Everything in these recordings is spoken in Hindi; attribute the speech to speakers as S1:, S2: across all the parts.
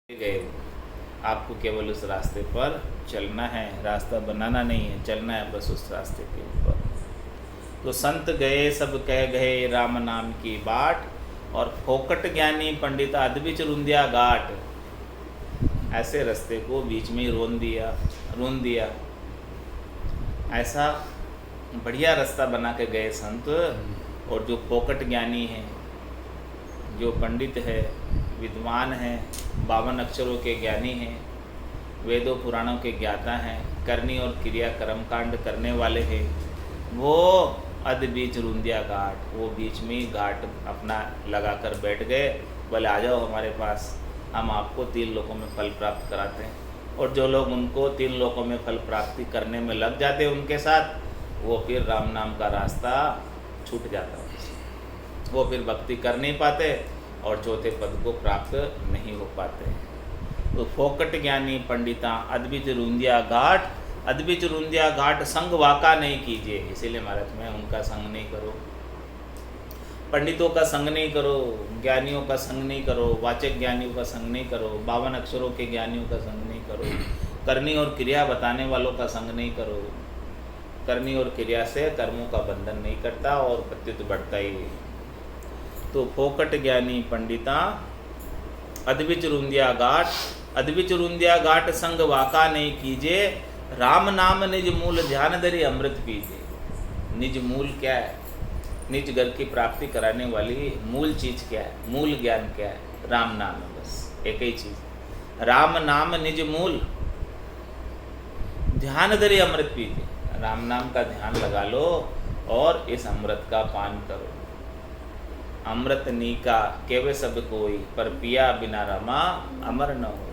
S1: गए हो, आपको केवल उस रास्ते पर चलना है, रास्ता बनाना नहीं है, चलना है बस उस रास्ते के ऊपर। तो संत गए सब कह गए राम नाम की बाट, और फोकट ज्ञानी पंडिता अदबिच रुंदिया घाट। ऐसे रास्ते को बीच में ही रोन दिया। ऐसा बढ़िया रास्ता बना के गए संत। और जो फोकट ज्ञानी है, जो पंडित है, विद्वान हैं, 52 अक्षरों के ज्ञानी हैं, वेदों पुराणों के ज्ञाता हैं, करनी और क्रिया कर्मकांड करने वाले हैं, वो अध बीच रुंदिया घाट, वो बीच में ही घाट अपना लगाकर बैठ गए। बोले आ जाओ हमारे पास, हम आपको 3 लोकों में फल प्राप्त कराते हैं। और जो लोग उनको 3 लोकों में फल प्राप्ति करने में लग जाते उनके साथ, वो फिर राम नाम का रास्ता छूट जाता है, वो फिर भक्ति कर नहीं पाते और चौथे पद को प्राप्त नहीं हो पाते। तो फोकट ज्ञानी पंडिता अद्भिज रुंदिया घाट, अद्भिज रुंदिया घाट संग वाका नहीं कीजिए। इसीलिए महाराज में उनका संग नहीं करो, पंडितों का संग नहीं करो, ज्ञानियों का संग नहीं करो, वाचक ज्ञानियों का संग नहीं करो, 52 अक्षरों के ज्ञानियों का संग नहीं करो, करनी और क्रिया बताने वालों का संग नहीं करो। करनी और क्रिया से कर्मों का बंधन नहीं करता और प्रत्युत बढ़ता ही। तो फोकट ज्ञानी पंडिता अद्भिज रुंदिया घाट, अद्भिज रुंदिया घाट संग वाका नहीं कीजिए। राम नाम निज मूल ध्यान धरी अमृत पीजिए। निज मूल क्या है? निज घर की प्राप्ति कराने वाली मूल चीज क्या है? मूल ज्ञान क्या है? राम नाम है, बस एक ही चीज। राम नाम निज मूल ध्यान धरी अमृत पीजिए। राम नाम का ध्यान लगा लो और इस अमृत का पान करो। अमृत नीका केवे सब कोई, पर पिया बिना रमा अमर न हो।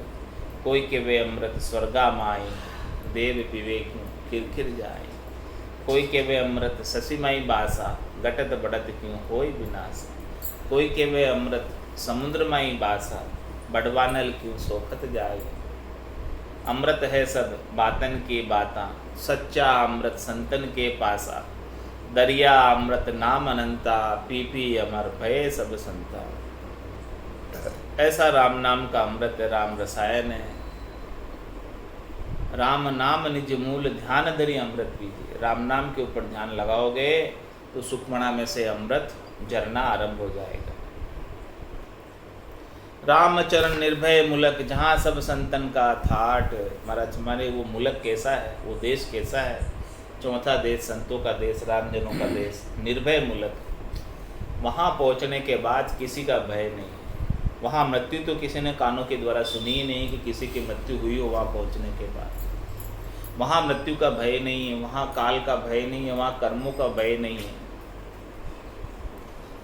S1: कोई केवे अमृत स्वर्गा माई, देव पीवे क्यों खिरखिर जाए। कोई केवे अमृत शशिमाई बासा, घटत बढ़त क्यों होई विनाश। कोई केवे अमृत समुद्र माई बासा, बड़वानल क्यों सोखत जाए। अमृत है सब बातन की बाता, सच्चा अमृत संतन के पासा। दरिया अमृत नाम अनंता, पी पी अमर भय सब संता। ऐसा राम नाम का अमृत राम रसायन है। राम नाम निज मूल ध्यान धरी अमृत पीजिए। राम नाम के ऊपर ध्यान लगाओगे तो सुखमणा में से अमृत झरना आरंभ हो जाएगा। रामचरण निर्भय मुलक, जहाँ सब संतन का थाट। महाराज हमारे वो मुलक कैसा है, वो देश कैसा है? चौथा देश, संतों का देश, रामजनों का देश, निर्भय मुलक। वहाँ पहुँचने के बाद किसी का भय नहीं। वहाँ मृत्यु तो किसी ने कानों के द्वारा सुनी ही नहीं कि किसी की मृत्यु हुई हो वहाँ पहुँचने के बाद। वहाँ मृत्यु का भय नहीं है, वहाँ काल का भय नहीं है, वहाँ कर्मों का भय नहीं है।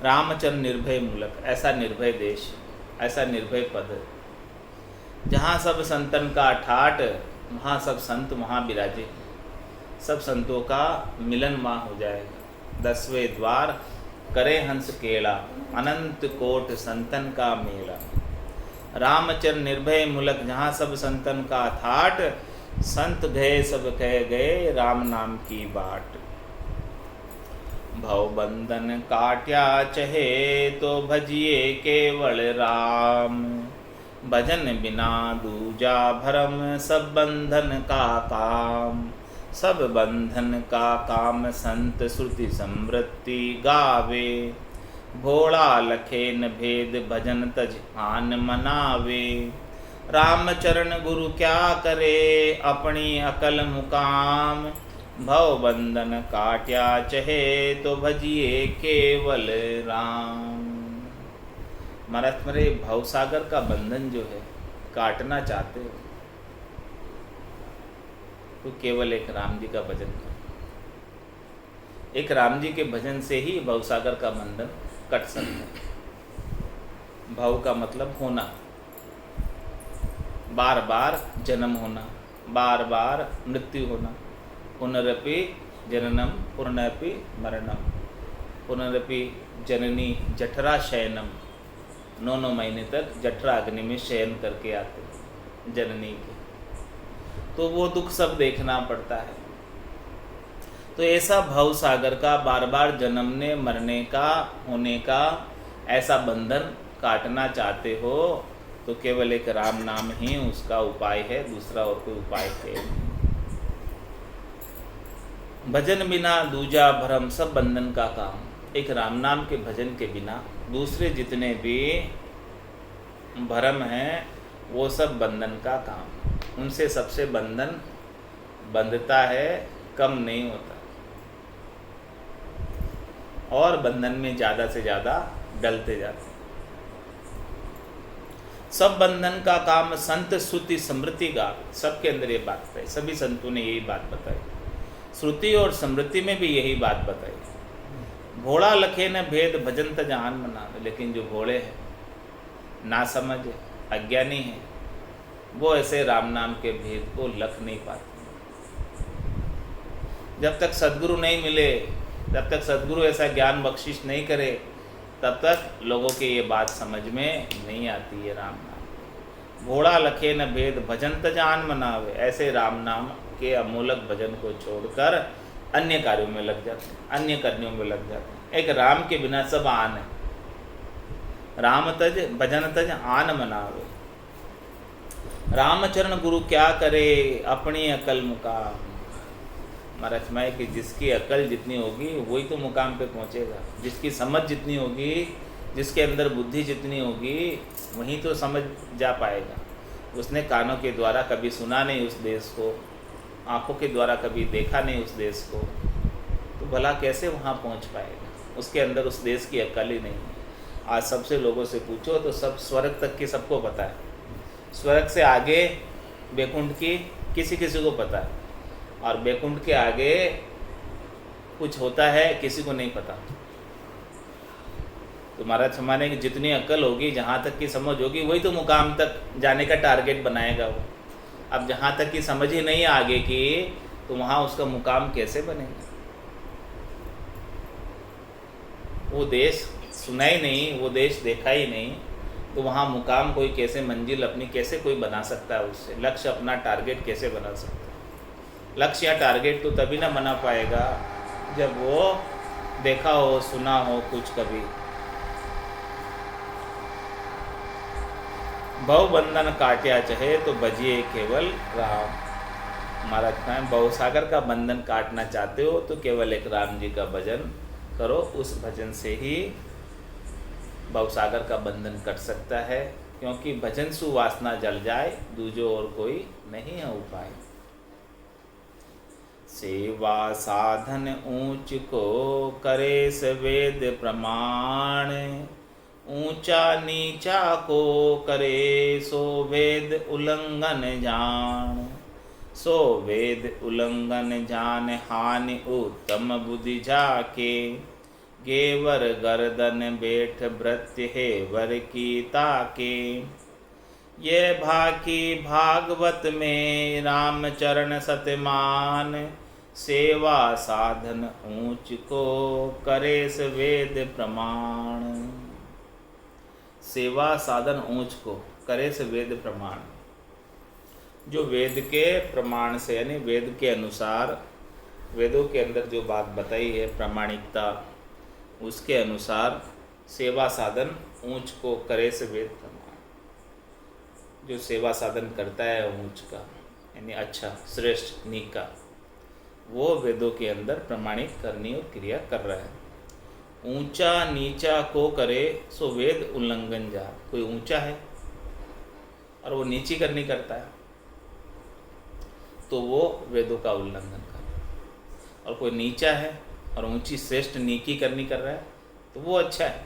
S1: रामचरण निर्भय मुलक, ऐसा निर्भय देश, ऐसा निर्भय पद, जहाँ सब संतन का ठाट, वहाँ सब संत वहाँ विराजे। सब संतों का मिलन वहाँ हो जाएगा। 10वें द्वार करे हंस केला, अनंत कोट संतन का मेला। रामचरण निर्भय मुलक, जहाँ सब संतन का ठाट, संत गए सब कह गए राम नाम की बाट। भव बंधन काट्या चहे तो भजिए केवल राम। भजन बिना दूजा भरम, सब बंधन का काम। सब बंधन का काम संत श्रुति समृद्धि गावे। भोला लखेन भेद भजन तज आन मनावे। रामचरण गुरु क्या करे, अपनी अकल मुकाम। भव बंधन काट्या चहे तो भजिए केवल राम। महाराज मेरे भवसागर का बंधन जो है काटना चाहते हो तो केवल एक राम जी का भजन करो। एक राम जी के भजन से ही भवसागर का बंधन कट सकता है। भव का मतलब होना, बार बार जन्म होना, बार बार मृत्यु होना। पुनरपि जननम पुनरपि मरणम। पुनरपि जननी जठरा शयनम, 9 महीने तक जठरा अग्नि में शयन करके आते जननी के, तो वो दुख सब देखना पड़ता है। तो ऐसा भव सागर का बार बार जन्मने मरने का होने का ऐसा बंधन काटना चाहते हो तो केवल एक राम नाम ही उसका उपाय है, दूसरा और कोई उपाय है नहीं। भजन बिना दूजा भरम सब बंधन का काम। एक राम नाम के भजन के बिना दूसरे जितने भी भरम हैं वो सब बंधन का काम। उनसे सबसे बंधन बंधता है, कम नहीं होता, और बंधन में ज़्यादा से ज़्यादा डलते जाते हैं। सब बंधन का काम संत श्रुति स्मृति का। सबके अंदर ये बात बताई, सभी संतों ने यही बात बताई, श्रुति और स्मृति में भी यही बात बताई। भोला लखे न भेद भजन त जहान मना। लेकिन जो भोले हैं, ना समझ, अज्ञानी हैं, वो ऐसे राम नाम के भेद को लख नहीं पाते। जब तक सद्गुरु नहीं मिले, जब तक सद्गुरु ऐसा ज्ञान बख्शिश नहीं करे, तब तक लोगों के ये बात समझ में नहीं आती है राम नाम। घोड़ा लखे न भेद भजन त जान मनावे। ऐसे राम नाम के अमूलक भजन को छोड़कर अन्य कार्यों में लग जाते हैं, अन्य करनियों में लग जाते हैं। एक राम के बिना सब आन है। राम तज भजन तज आन मनावे। रामचरण गुरु क्या करे अपनी अकल मुकाम। महाराज फरमाए कि जिसकी अकल जितनी होगी वही तो मुकाम पे पहुंचेगा। जिसकी समझ जितनी होगी, जिसके अंदर बुद्धि जितनी होगी, वहीं तो समझ जा पाएगा। उसने कानों के द्वारा कभी सुना नहीं उस देश को, आँखों के द्वारा कभी देखा नहीं उस देश को, तो भला कैसे वहाँ पहुँच पाएगा। उसके अंदर उस देश की अकल ही नहीं है। आज सबसे लोगों से पूछो तो सब स्वर्ग तक की सबको पता है, स्वर्ग से आगे बैकुंठ की किसी किसी को पता है, और बैकुंठ के आगे कुछ होता है किसी को नहीं पता। तो महाराज फरमाने की जितनी अक्ल होगी, जहाँ तक की समझ होगी, वही तो मुकाम तक जाने का टारगेट बनाएगा वो। अब जहाँ तक की समझ ही नहीं आगे की, तो वहाँ उसका मुकाम कैसे बनेगा। वो देश सुना ही नहीं, वो देश देखा ही नहीं, तो वहाँ मुकाम कोई कैसे, मंजिल अपनी कैसे कोई बना सकता है, उससे लक्ष्य अपना टारगेट कैसे बना सकता है। लक्ष्य या टारगेट तो तभी ना बना पाएगा जब वो देखा हो, सुना हो कुछ कभी। भव बंधन काटिया चाहे तो बजिए केवल राम। महाराज कहें भवसागर का बंधन काटना चाहते हो तो केवल एक राम जी का भजन करो। उस भजन से ही भवसागर का बंधन कट सकता है, क्योंकि भजन सुवासना जल जाए, दूजो और कोई नहीं है उपाय। सेवा साधन ऊंच को करे सवेद प्रमाण। ऊंचा नीचा को करे सो वेद उल्लंघन जान। सो वेद उल्लंघन जान हानि उत्तम बुद्धि जाके। गेवर गर्दन बेठ भृत्य है वर की ताके। ये भाकी भागवत में राम चरण सतमान। सेवा साधन ऊंच को करे वेद प्रमाण। सेवा साधन ऊंच को करे से वेद प्रमाण। जो वेद के प्रमाण से, यानी वेद के अनुसार, वेदों के अंदर जो बात बताई है प्रामाणिकता, उसके अनुसार सेवा साधन ऊंच को करे से वेद प्रमाण। जो सेवा साधन करता है ऊंच का, यानी अच्छा, श्रेष्ठ, नीका, वो वेदों के अंदर प्रमाणित करनी और क्रिया कर रहा है। ऊंचा नीचा को करे सो वेद उल्लंघन जा। कोई ऊंचा है और वो नीची करनी करता है तो वो वेदों का उल्लंघन कर रहा है। और कोई नीचा है और ऊंची श्रेष्ठ नीकी करनी कर रहा है तो वो अच्छा है।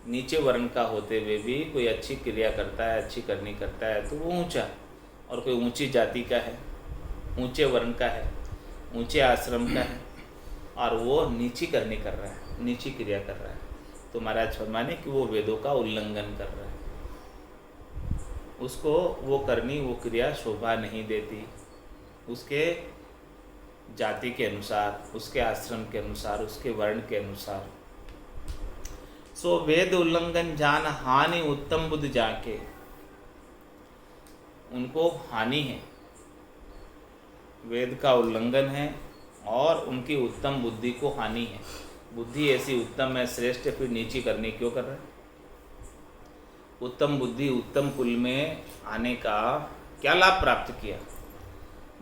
S1: नीचे वर्ण का होते हुए भी कोई अच्छी क्रिया करता है, अच्छी करनी करता है तो वो ऊंचा है। और कोई ऊंची जाति का है, ऊंचे वर्ण का है, ऊंचे आश्रम का है, और वो नीची करनी कर रहा है, नीची क्रिया कर रहा है, तो महाराज फरमाने कि वो वेदों का उल्लंघन कर रहा है। उसको वो करनी, वो क्रिया शोभा नहीं देती। उसके जाति के अनुसार, उसके आश्रम के अनुसार, उसके वर्ण के अनुसार। सो वेद उल्लंघन जान हानि उत्तम बुद्धि जाके। उनको हानि है, वेद का उल्लंघन है और उनकी उत्तम बुद्धि को हानि है। बुद्धि ऐसी उत्तम है, श्रेष्ठ है, फिर नीची करनी क्यों कर रहा है। उत्तम बुद्धि उत्तम कुल में आने का क्या लाभ प्राप्त किया?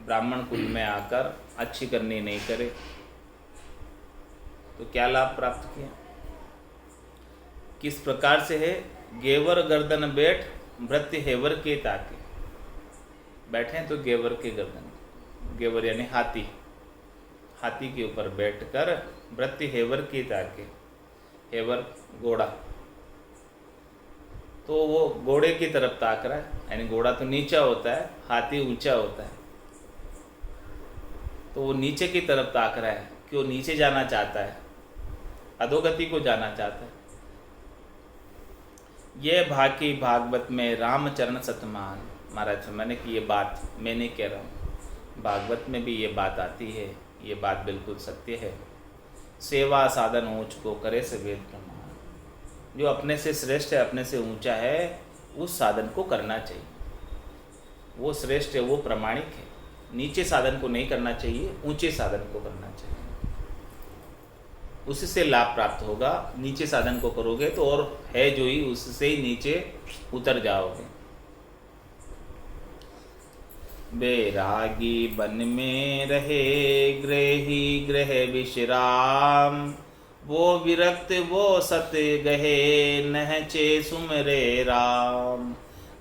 S1: ब्राह्मण कुल में आकर अच्छी करनी नहीं करे तो क्या लाभ प्राप्त किया? किस प्रकार से है? गेवर गर्दन बैठ भृत्य हेवर के ताके। बैठे हैं तो गेवर के गर्दन, गेवर यानी हाथी, हाथी के ऊपर बैठकर भृत्य हेवर के ताके, हेवर घोड़ा, तो वो घोड़े की तरफ ताक रहा है, यानी घोड़ा तो नीचा होता है, हाथी ऊंचा होता है, तो वो नीचे की तरफ ताक रहा है। क्यों? नीचे जाना चाहता है, अधोगति को जाना चाहता है। ये भाकी भागवत में रामचरण सतमान। महाराज मैंने कि ये बात मैं नहीं कह रहा हूँ, भागवत में भी ये बात आती है, ये बात बिल्कुल सत्य है। सेवा साधन ऊंच को करे से वेद प्रमाण। जो अपने से श्रेष्ठ है, अपने से ऊंचा है, उस साधन को करना चाहिए, वो श्रेष्ठ है, वो प्रामाणिक है। नीचे साधन को नहीं करना चाहिए, ऊंचे साधन को करना चाहिए, उससे लाभ प्राप्त होगा। नीचे साधन को करोगे तो और है जो ही उससे ही नीचे उतर जाओगे। बैरागी बन में रहे गृही गृह विश्राम, वो विरक्त वो सत गहे नहचे सुमरे राम।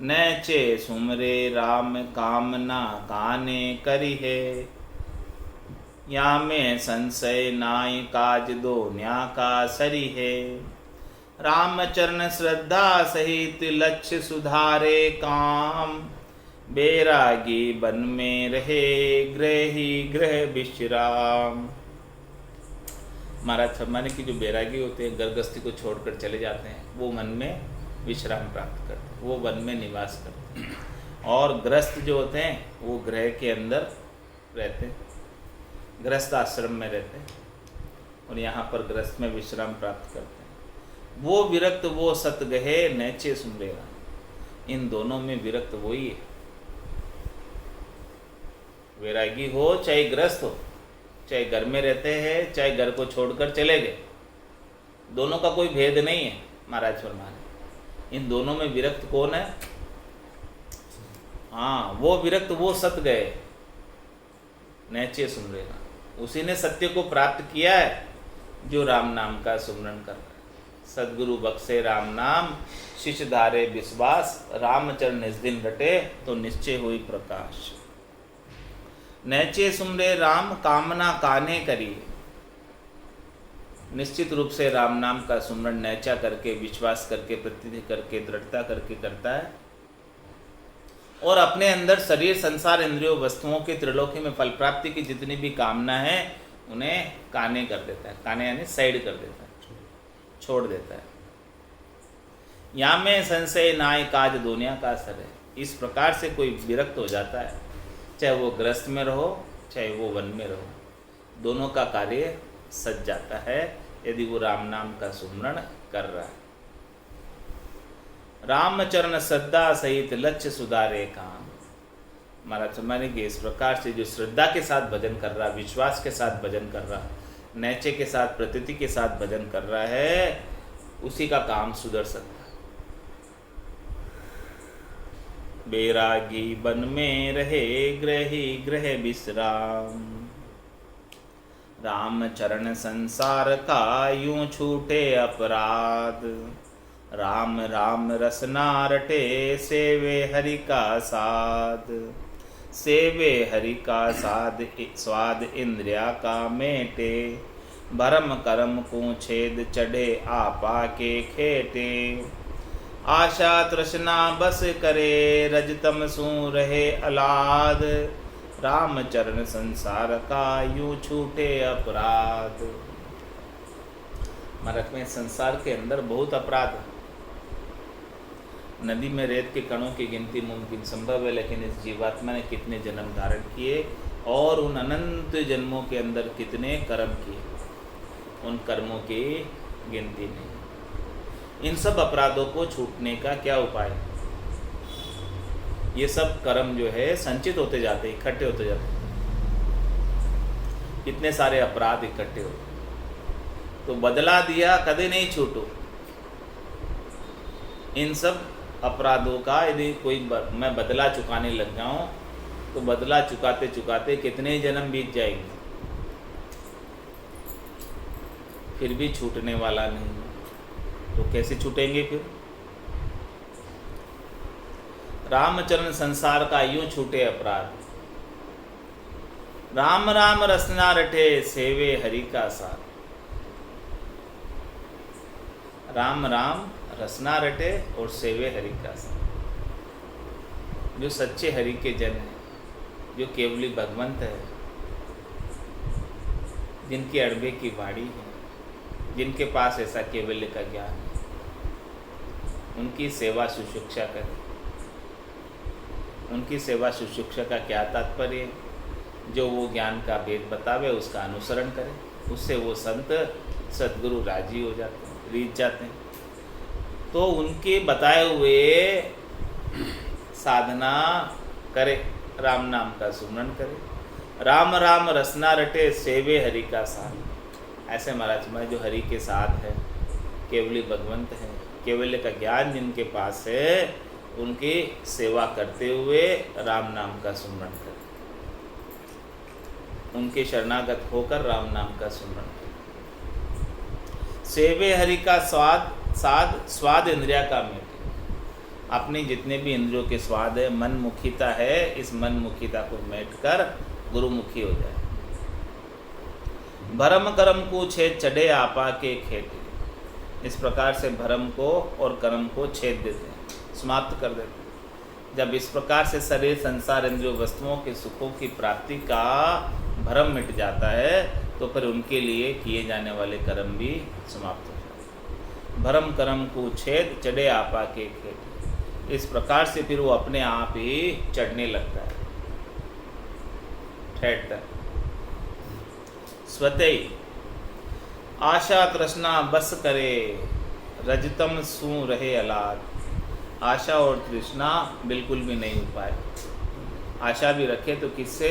S1: नहचे सुमरे राम कामना काने करी है, या में संशय नाय काज दो न्या का सरी है। रामचरण श्रद्धा सहित लक्ष्य सुधारे काम, बैरागी बन में रहे गृही गृह विश्राम। महाराज फरमाने की जो बैरागी होते हैं, गर्गस्थी को छोड़कर चले जाते हैं, वो मन में विश्राम प्राप्त करते हैं, वो वन में निवास करते हैं। और ग्रस्त जो होते हैं वो ग्रह के अंदर रहते हैं, गृहस्थ आश्रम में रहते हैं, और यहाँ पर गृहस्थ में विश्राम प्राप्त करते हैं। वो विरक्त वो सत गहे नैचे सुमरेरा। इन दोनों में विरक्त वही है। वैरागी हो चाहे गृहस्थ हो, चाहे घर में रहते हैं चाहे घर को छोड़कर चले गए, दोनों का कोई भेद नहीं है। महाराज फरमाने इन दोनों में विरक्त कौन है? हाँ, वो विरक्त वो सत गए नैचे सुमरेरा। उसी ने सत्य को प्राप्त किया है जो राम नाम का सुमरण कर रहा है। सदगुरु बख्शे राम नाम, शिष्य धारे विश्वास, रामचरण निज दिन रटे तो निश्चय हुई प्रकाश। नैचे सुमरे राम कामना काने करी। निश्चित रूप से राम नाम का सुमरण नैचा करके, विश्वास करके, प्रतीति करके, दृढ़ता करके करता है, और अपने अंदर शरीर संसार इंद्रियों वस्तुओं की त्रिलोकी में फल प्राप्ति की जितनी भी कामना है उन्हें काने कर देता है। काने यानी साइड कर देता है, छोड़ देता है। या में संशय नाय काज दुनिया का असर है। इस प्रकार से कोई विरक्त हो जाता है, चाहे वो गृहस्थ में रहो चाहे वो वन में रहो, दोनों का कार्य सज जाता है यदि वो राम नाम का सुमरण कर रहा है। रामचरण श्रद्धा सहित लक्ष्य सुधारे काम। महाराज माने कि इस प्रकार से जो श्रद्धा के साथ भजन कर रहा, विश्वास के साथ भजन कर रहा, नैचे के साथ प्रतीति के साथ भजन कर रहा है, उसी का काम सुधर सकता है। बैरागी बन में रहे गृही गृह विश्राम, राम चरण संसार का यूं छूटे अपराध। राम राम रसना रटे सेवे हरि का साध। सेवे हरि का साध स्वाद इंद्रिया का मेटे। भरम करम को छेद चढ़े आपा के खेटे। आशा तृष्णा बस करे रजतम सू रहे अलाद। राम चरण संसार का यूं छूटे अपराध। महाराज में संसार के अंदर बहुत अपराध। नदी में रेत के कणों की गिनती मुमकिन संभव है, लेकिन इस जीवात्मा ने कितने जन्म धारण किए और उन अनंत जन्मों के अंदर कितने कर्म किए, उन कर्मों की गिनती नहीं। इन सब अपराधों को छूटने का क्या उपाय है? ये सब कर्म जो है संचित होते जाते, इकट्ठे होते जाते, इतने सारे अपराध इकट्ठे होते, तो बदला दिया कभी नहीं छूटो। इन सब अपराधों का यदि मैं बदला चुकाने लग जाऊं तो बदला चुकाते चुकाते कितने जन्म बीत जाएंगे, फिर भी छूटने वाला नहीं। तो कैसे छूटेंगे फिर? रामचरण संसार का यूं छूटे अपराध। राम राम रसना रटे सेवे हरि का साथ। राम राम रसना रटे और सेवे हरि का साथ। जो सच्चे हरि के जन हैं, जो केवली भगवंत है, जिनकी अड़बे की वाणी है, जिनके पास ऐसा केवल्य का ज्ञान है, उनकी सेवा शुश्रूषा करें। उनकी सेवा शुश्रूषा का क्या तात्पर्य? जो वो ज्ञान का भेद बतावे उसका अनुसरण करें, उससे वो संत सद्गुरु राजी हो जाते हैं, रीझ जाते हैं। तो उनके बताए हुए साधना करे, राम नाम का सुमरन करे। राम राम रसना रटे सेवे हरि का साथ। ऐसे महाराज मैं जो हरि के साथ है, केवली भगवंत है, केवल्य का ज्ञान जिनके पास है, उनकी सेवा करते हुए राम नाम का सुमरन करें। उनके शरणागत होकर राम नाम का सुमरन करें। सेवे हरि का स्वाद इंद्रिया का मेट। अपने जितने भी इंद्रियों के स्वाद है, मनमुखिता है, इस मनमुखिता को मेट कर गुरुमुखी हो जाए। भरम कर्म को छेद चढ़े आपा के खेते। इस प्रकार से भरम को और कर्म को छेद देते हैं, समाप्त कर देते हैं। जब इस प्रकार से शरीर संसार इंद्रियों वस्तुओं के सुखों की प्राप्ति का भरम मिट जाता है, तो फिर उनके लिए किए जाने वाले कर्म भी समाप्त हो जाते हैं। भरम कर्म को छेद चढ़े आपा के खेते। इस प्रकार से फिर वो अपने आप ही चढ़ने लगता है, ठहरता है। स्वतई आशा तृष्णा बस करे, रजतम सू रहे अलाद। आशा और तृष्णा बिल्कुल भी नहीं हो पाए। आशा भी रखे तो किससे?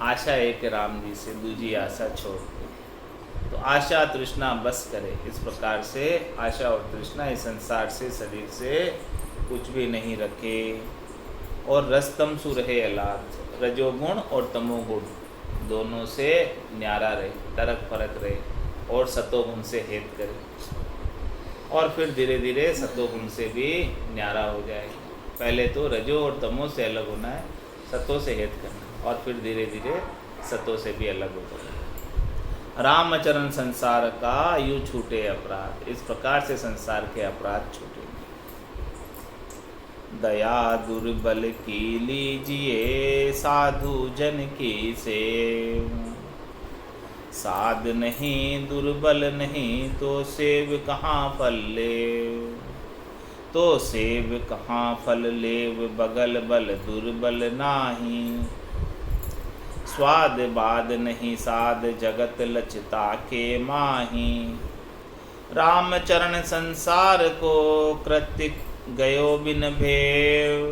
S1: आशा एक राम जी से, दूजी आशा छोड़ के। तो आशा तृष्णा बस करे। इस प्रकार से आशा और तृष्णा इस संसार से, शरीर से कुछ भी नहीं रखे। और रसतम सु रहे अलाद। रजोगुण और तमोगुण दोनों से न्यारा रहे, तरक फरक रहे, और सतोगुण से हेत करे। और फिर धीरे धीरे सतोगुण से भी न्यारा हो जाएगा। पहले तो रजो और तमो से अलग होना है, सतों से हेत करना, और फिर धीरे धीरे सतों से भी अलग होगा। रामचरण संसार का यूँ छूटे अपराध। इस प्रकार से संसार के अपराध छूटे। दया दुर्बल की लीजिए साधु जन की सेव। साध नहीं दुर्बल नहीं तो सेव कहाँ फल लेव। तो सेव कहाँ फल लेव बगल बल दुर्बल नाही। स्वाद बाद नहीं साध जगत लचता के माही। रामचरण संसार को कृत्य गयो बिन भेव।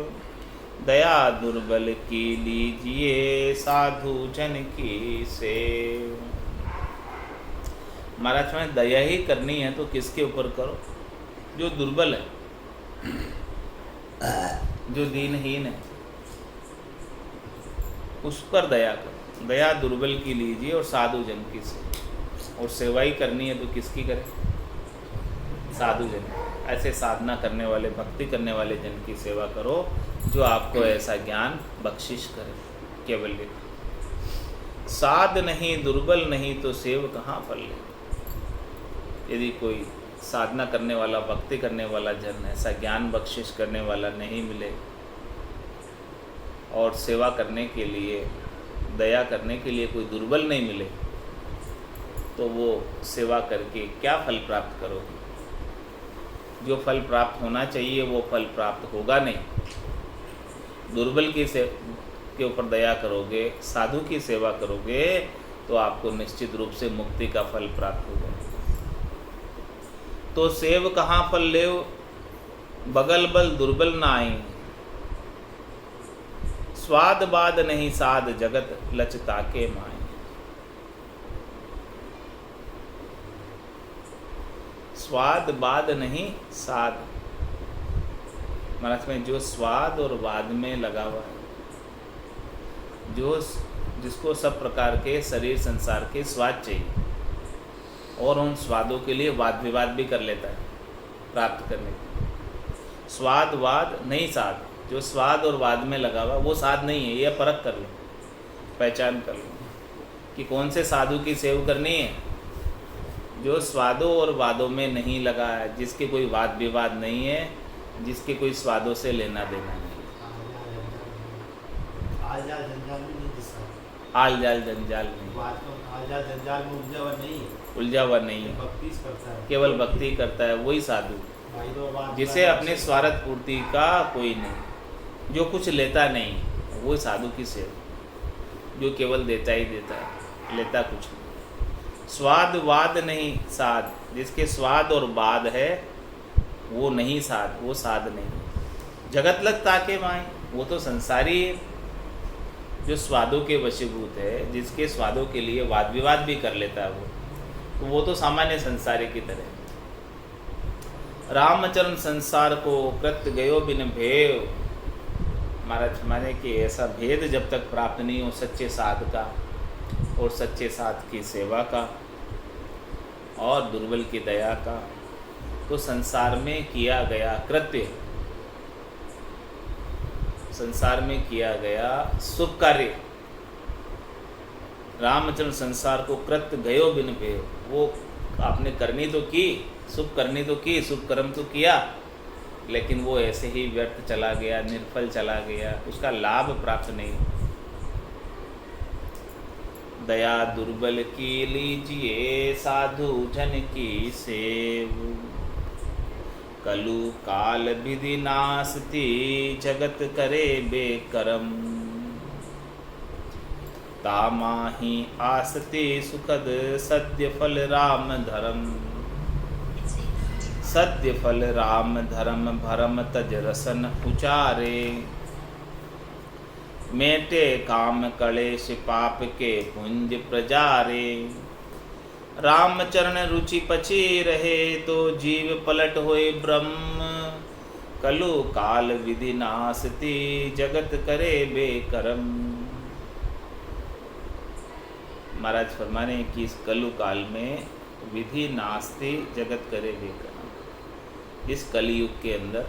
S1: दया दुर्बल की लीजिए साधु जन की सेव। महाराज में दया ही करनी है तो किसके ऊपर करो? जो दुर्बल है, जो दीनहीन है, उस पर दया करो। दया दुर्बल की लीजिए और साधु जन की सेवा। और सेवा ही करनी है तो किसकी करें? साधु जन। ऐसे साधना करने वाले, भक्ति करने वाले जन की सेवा करो जो आपको ऐसा ज्ञान बख्शिश करे, केवल। साध नहीं दुर्बल नहीं तो सेव कहाँ फल ले। यदि कोई साधना करने वाला, भक्ति करने वाला जन, ऐसा ज्ञान बख्शिश करने वाला नहीं मिले और सेवा करने के लिए, दया करने के लिए कोई दुर्बल नहीं मिले, तो वो सेवा करके क्या फल प्राप्त करोगे? जो फल प्राप्त होना चाहिए वो फल प्राप्त होगा नहीं। दुर्बल के ऊपर दया करोगे, साधु की सेवा करोगे, तो आपको निश्चित रूप से मुक्ति का फल प्राप्त होगा। तो सेव कहाँ फल लेव बगल बल दुर्बल नाई। स्वाद बाद नहीं साध जगत लचता के माए। स्वाद बाद नहीं साध महाराज में जो स्वाद और वाद में लगा हुआ है, जिसको सब प्रकार के शरीर संसार के स्वाद चाहिए और उन स्वादों के लिए वाद विवाद भी कर लेता है प्राप्त करने के। स्वाद वाद नहीं साध, जो स्वाद और वाद में लगा हुआ वो साध नहीं है, यह परख कर लो, पहचान कर लो कि कौन से साधु की सेवा करनी है। जो स्वादों और वादों में नहीं लगा है, जिसके कोई वाद विवाद नहीं है, जिसके कोई स्वादों से लेना देना नहीं,
S2: आल जाल जंजाल में नहीं जिसका
S1: आल जाल जंजाल नहीं,
S2: आल जाल जंजाल में उलझा हुआ नहीं है,
S1: उलझा हुआ नहीं है,
S2: भक्ति करता है,
S1: केवल भक्ति करता है वही साधु, जिसे अपने स्वार्थ पूर्ति का कोई नहीं, जो कुछ लेता नहीं, वो साधु की सेवा, जो केवल देता ही देता है, लेता कुछ नहीं। स्वाद वाद नहीं साध, जिसके स्वाद और वाद है वो नहीं साध, वो साध नहीं। जगत लगता के माए, वो तो संसारी है, जो स्वादों के वशीभूत है, जिसके स्वादों के लिए वाद विवाद भी कर लेता है वो तो सामान्य संसारी की तरह। रामचरण संसार को कृत गयो बिन भेव, महाराज माने कि ऐसा भेद जब तक प्राप्त नहीं हो सच्चे साध का और सच्चे साध की सेवा का और दुर्बल की दया का, तो संसार में किया गया कृत्य, संसार में किया गया शुभ कार्य, रामचंद्र संसार को कृत गयो बिन भेव, वो आपने करनी तो की, शुभ करनी तो की, शुभ कर्म तो किया, लेकिन वो ऐसे ही व्यर्थ चला गया, निर्फल चला गया, उसका लाभ प्राप्त नहीं। दया दुर्बल की लीजिए साधु जन की सेव, कलु काल विधि नासती जगत करे बेकरम, तामाही आसते सुखद सद्य फल राम धर्म, सद्य फल राम धर्म भरम तज रसन उचारे, मेटे काम कलेश पाप के पुंज प्रजारे, राम चरण रुचि पची रहे तो जीव पलट होए ब्रह्म, कलु काल विधि नासती जगत करे बेकरम। महाराज फरमाने कि इस कलु काल में विधि नास्ती जगत करे बेकरम, इस कलयुग के अंदर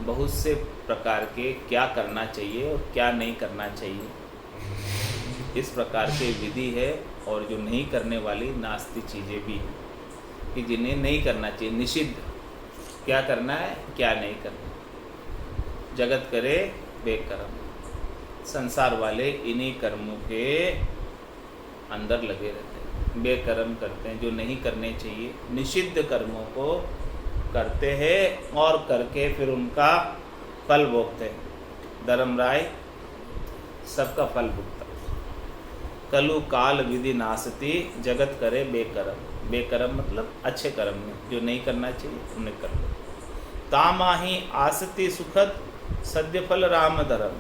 S1: बहुत से प्रकार के क्या करना चाहिए और क्या नहीं करना चाहिए, इस प्रकार के विधि है, और जो नहीं करने वाली नास्ती चीज़ें भी हैं कि जिन्हें नहीं करना चाहिए, निषिद्ध, क्या करना है क्या नहीं करना, जगत करे बेकर्म। संसार वाले इन्हीं कर्मों के अंदर लगे रहते हैं, बेकर्म करते हैं, जो नहीं करने चाहिए, निषिद्ध कर्मों को करते हैं और करके फिर उनका फल भोगते हैं। धर्मराय सबका फल भोगता। कलु काल विधि नासती जगत करे बेकर्म, बेकर्म मतलब अच्छे कर्म में, जो नहीं करना चाहिए उन्हें कर लो। तामाही आसती सुखद सद्य फल राम धर्म,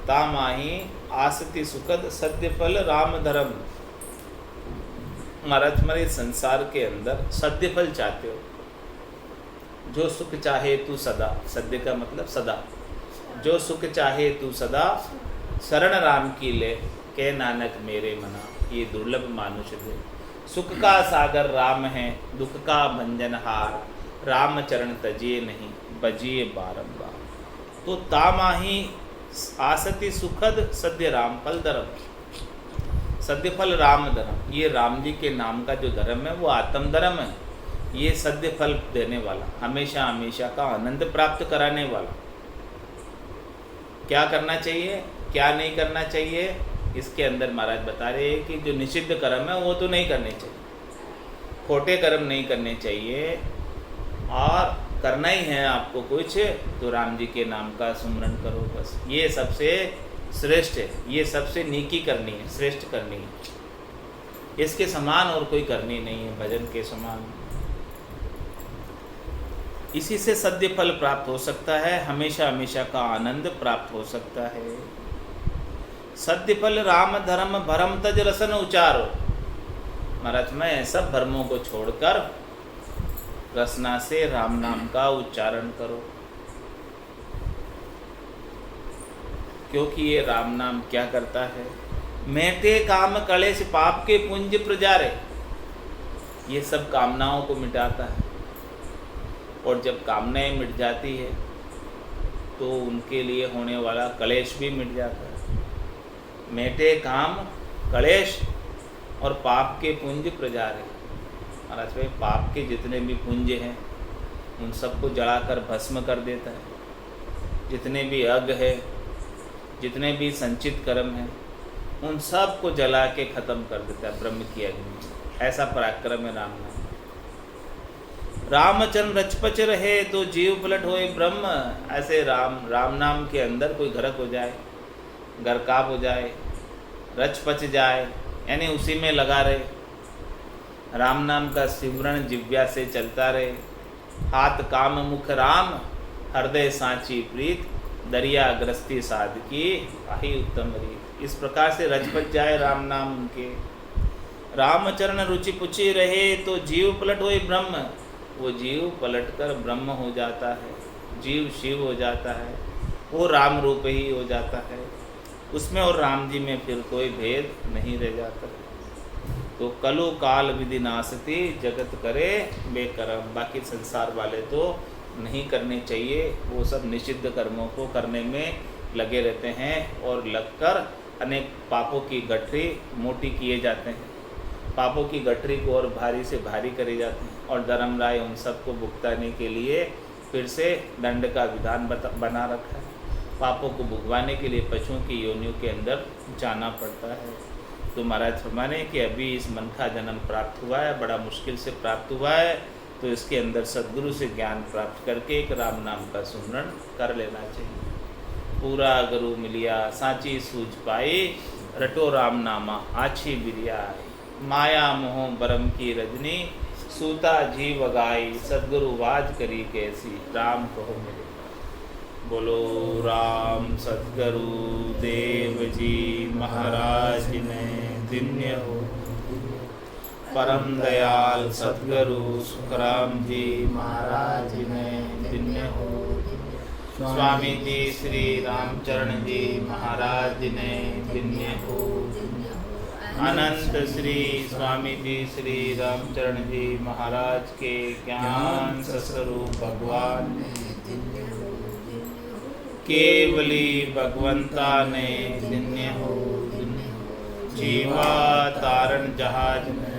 S1: तामाही आसती सुखद सद्य फल राम धर्म। महाराज हमारे संसार के अंदर सद्य फल चाहते हो, जो सुख चाहे तू सदा, सद्य का मतलब सदा, जो सुख चाहे तू सदा, शरण राम की ले के नानक मेरे मना, ये दुर्लभ मानुष दे। सुख का सागर राम है, दुख का भंजनहार, राम चरण तजिए नहीं बजिए बारंबार। तो तामाही आसति सुखद सद्य राम फल धर्म, सद्य फल राम धर्म, ये राम जी के नाम का जो धर्म है वो आत्म धर्म है, ये सद्य फल देने वाला, हमेशा हमेशा का आनंद प्राप्त कराने वाला। क्या करना चाहिए क्या नहीं करना चाहिए, इसके अंदर महाराज बता रहे हैं कि जो निषिद्ध कर्म है वो तो नहीं करने चाहिए, खोटे कर्म नहीं करने चाहिए, और करना ही है आपको कुछ तो राम जी के नाम का सुमरन करो बस, ये सबसे श्रेष्ठ है, ये सबसे नीकी करनी है, श्रेष्ठ करनी है, इसके समान और कोई करनी नहीं है, भजन के समान। इसी से सद्य फल प्राप्त हो सकता है, हमेशा हमेशा का आनंद प्राप्त हो सकता है। सद्य फल राम धर्म भरम तज रसन उचारो। महाराज मैं सब भरमों को छोड़कर रसना से राम नाम का उच्चारण करो, क्योंकि ये राम नाम क्या करता है? मेटे काम कलेश पाप के पुंज प्रजारे, ये सब कामनाओं को मिटाता है। और जब कामनाएं मिट जाती है तो उनके लिए होने वाला कलेश भी मिट जाता है। मेटे काम कलेश और पाप के पुंज प्रजारे। महाराज भाई, पाप के जितने भी पुंज हैं उन सबको जलाकर भस्म कर देता है। जितने भी अग है, जितने भी संचित कर्म हैं, उन सब को जला के खत्म कर देता है ब्रह्म की अग्नि। ऐसा पराक्रम है राम नाम। रामचरण रचपच रहे तो जीव पलट होए ब्रह्म। ऐसे राम नाम के अंदर कोई घरक हो जाए, गरकाब हो जाए, रच पच जाए, यानी उसी में लगा रहे, राम नाम का सिमरन जिव्या से चलता रहे, हाथ काम मुख राम, हृदय सांची प्रीत, दरिया ग्रस्ती साधकी आही उत्तम रीत। इस प्रकार से रचपच जाए राम नाम उनके। रामचरण रुचि पुचि रहे तो जीव पलट होए ब्रह्म। वो जीव पलटकर ब्रह्म हो जाता है, जीव शिव हो जाता है, वो राम रूप ही हो जाता है। उसमें और राम जी में फिर कोई भेद नहीं रह जाता। तो कलु काल विधि नासती, जगत करे बेकर्म। बाकी संसार वाले तो नहीं करने चाहिए, वो सब निषिद्ध कर्मों को करने में लगे रहते हैं और लगकर अनेक पापों की गठरी मोटी किए जाते हैं। पापों की गठरी को और भारी से भारी करे जाते हैं। और धर्मराय उन सबको भुगताने के लिए फिर से दंड का विधान बना रखा है। पापों को भुगवाने के लिए पशुओं की योनियों के अंदर जाना पड़ता है। तो महाराज फरमाने कि अभी इस मन का जन्म प्राप्त हुआ है, बड़ा मुश्किल से प्राप्त हुआ है, तो इसके अंदर सद्गुरु से ज्ञान प्राप्त करके एक राम नाम का सुमरण कर लेना चाहिए। पूरा गुरु मिलिया सांची सूझ पाई, रटो राम नामा आछी बिरिया। माया मोह बरम की रजनी, सूता जीव गाई, सद्गुरु वाज करी कैसी, राम कहो मेरे। बोलो राम सद्गुरु देव जी महाराज ने धन्य हो। परम दयाल सद्गुरु सुखराम जी महाराज ने धन्य हो। स्वामी जी श्री रामचरण जी महाराज ने धन्य हो। अनंत श्री स्वामी जी श्री रामचरण जी महाराज के ज्ञान स्वरूप भगवान केवली भगवंता ने धन्य हो। जीवा तारण जहाज में